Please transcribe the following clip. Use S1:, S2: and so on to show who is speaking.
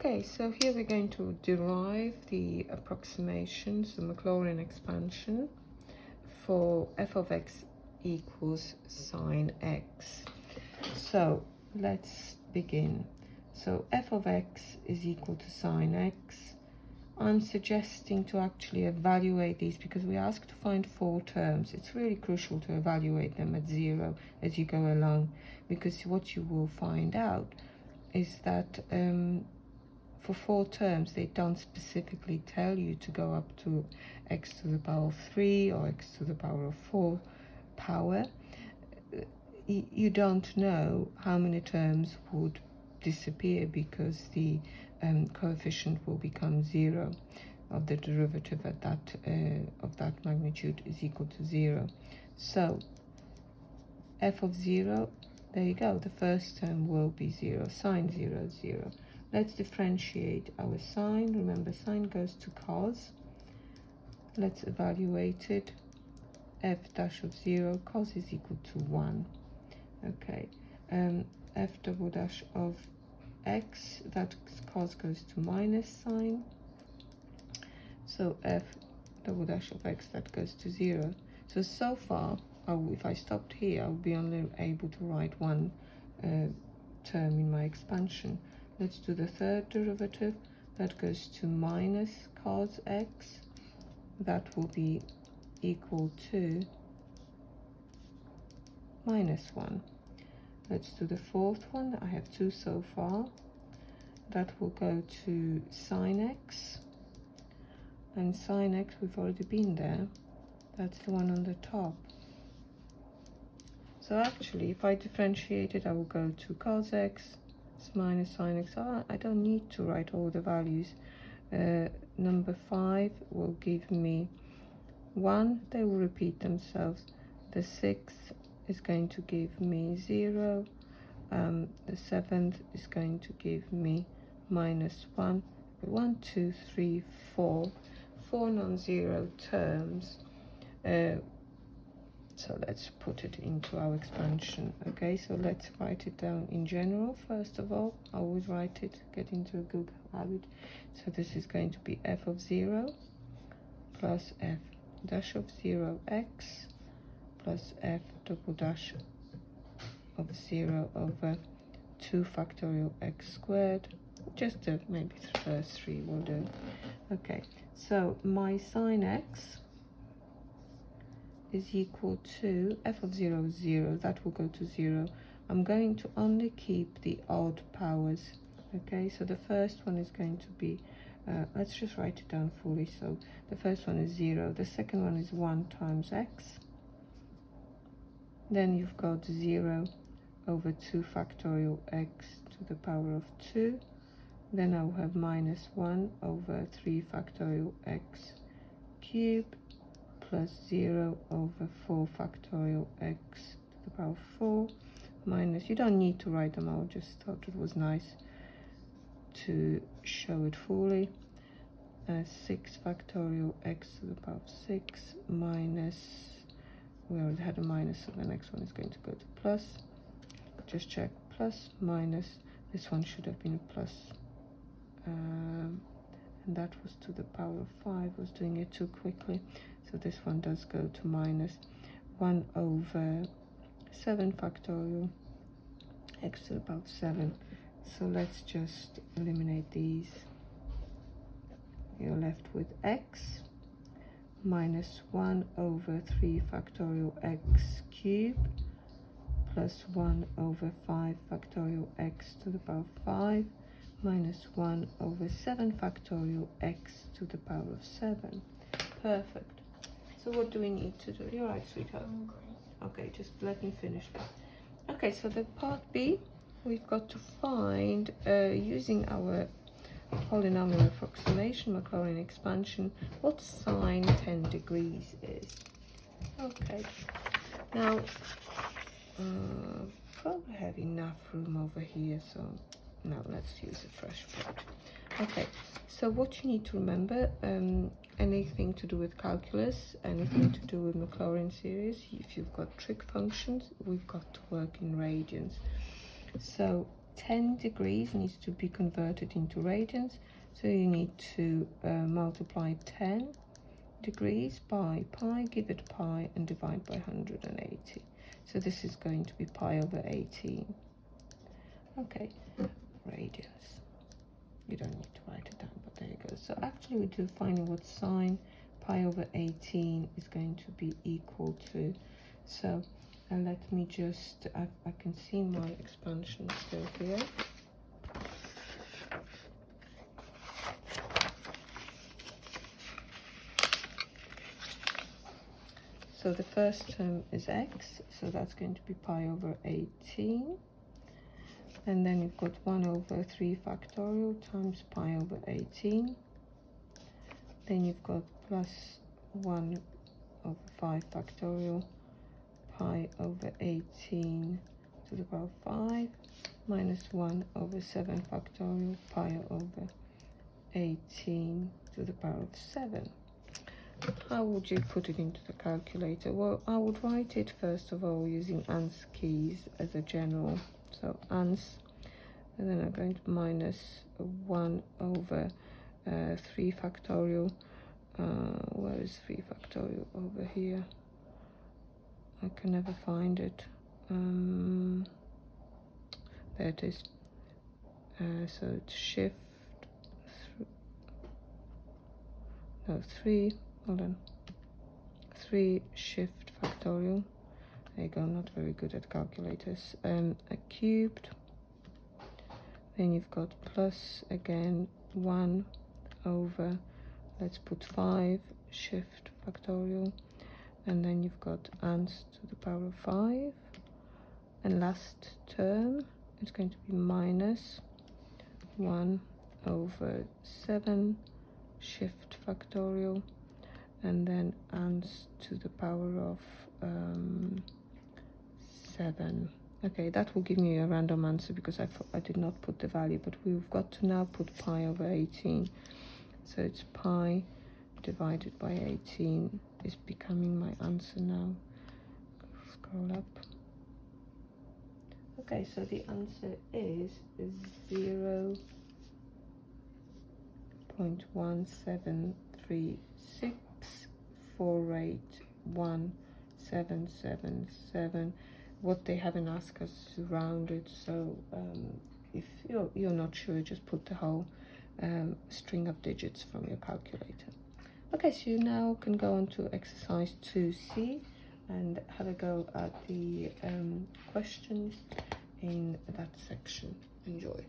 S1: Okay, so here we're going to derive the approximations, the Maclaurin expansion for f of x equals sine x. So let's begin. So f of x is equal to sine x. I'm suggesting to actually evaluate these because we asked to find 4 terms. It's really crucial to evaluate them at 0 as you go along, because what you will find out is that for 4 terms they don't specifically tell you to go up to x to the power of 3 or x to the power of 4 power. You don't know how many terms would disappear because the coefficient will become 0 of the derivative at that of that magnitude is equal to 0. So f of 0, there you go, the first term will be 0, sine 0, 0. Let's differentiate our sine. Remember, sine goes to cos. Let's evaluate it. F dash of 0, cos is equal to 1. Okay, f double dash of x, that cos goes to minus sine. So f double dash of x, that goes to 0. So far, if I stopped here, I would be only able to write one term in my expansion. Let's do the third derivative. That goes to minus cos x. That will be equal to minus 1. Let's do the fourth one. I have 2 so far. That will go to sine x. And sine x, we've already been there. That's the one on the top. So actually, if I differentiate it, I will go to cos x minus sine x. I don't need to write all the values. Number 5 will give me 1. They will repeat themselves. The 6th is going to give me 0. The 7th is going to give me minus 1. 1, 2, 3, 4. 4 non-zero terms. So let's put it into our expansion. Okay, so let's write it down in general. First of all, I always write it, get into a good habit. So this is going to be f of 0 plus f dash of 0 x plus f double dash of 0 over 2 factorial x squared. Just maybe the first 3 will do. Okay, so my sine x is equal to f of 0 is 0. That will go to 0. I'm going to only keep the odd powers. Okay, so the first one is going to be, let's just write it down fully. So the first one is 0. The second one is 1 times x. Then you've got 0 over 2 factorial x to the power of 2. Then I'll have minus 1 over 3 factorial x cubed plus 0 over 4 factorial x to the power of 4 minus, you don't need to write them out, just thought it was nice to show it fully, 6 factorial x to the power of 6 minus, we already had a minus, so the next one is going to go to plus. Just check, plus, minus, this one should have been a plus, and that was to the power of 5. I was doing it too quickly, so this one does go to minus 1 over 7 factorial x to the power of 7. So let's just eliminate these. You're left with x minus 1 over 3 factorial x cubed plus 1 over 5 factorial x to the power of 5 minus 1 over 7 factorial x to the power of 7. Perfect. So what do we need to do? You're right, sweetheart. Okay, just let me finish this. Okay, so the part B, we've got to find, using our polynomial approximation, Maclaurin expansion, what sine 10 degrees is. Okay, now, probably have enough room over here, so no, let's use a fresh part. Okay, so what you need to remember, anything to do with calculus, anything to do with Maclaurin series, if you've got trig functions, we've got to work in radians. So 10 degrees needs to be converted into radians, so you need to multiply 10 degrees by pi, give it pi, and divide by 180. So this is going to be pi over 18. Okay, radians. You don't need to write it down, but there you go. So actually we're defining what sine pi over 18 is going to be equal to. So let me just, I can see my expansion still here. So the first term is x, so that's going to be pi over 18. And then you've got 1 over 3 factorial times pi over 18. Then you've got plus 1 over 5 factorial pi over 18 to the power of 5 minus 1 over 7 factorial pi over 18 to the power of 7. How would you put it into the calculator? Well, I would write it first of all using ANS keys as a general. So ANS, and then I'm going to minus 1 over 3 factorial. Where is 3 factorial? Over here. I can never find it. There it is. So it's shift, 3, hold on, 3 shift factorial. There you go, I'm not very good at calculators. A cubed. Then you've got plus again 1 over, let's put 5 shift factorial. And then you've got ANS to the power of 5. And last term, it's going to be minus 1 over 7 shift factorial. And then ANS to the power of 7. Okay, that will give me a random answer because I did not put the value, but we've got to now put pi over 18. So it's pi divided by 18 is becoming my answer now. Scroll up. Okay, so the answer is 0.17364817777. What they haven't asked us to round it, so if you're not sure, just put the whole string of digits from your calculator. Okay, so you now can go on to exercise 2C and have a go at the questions in that section. Enjoy.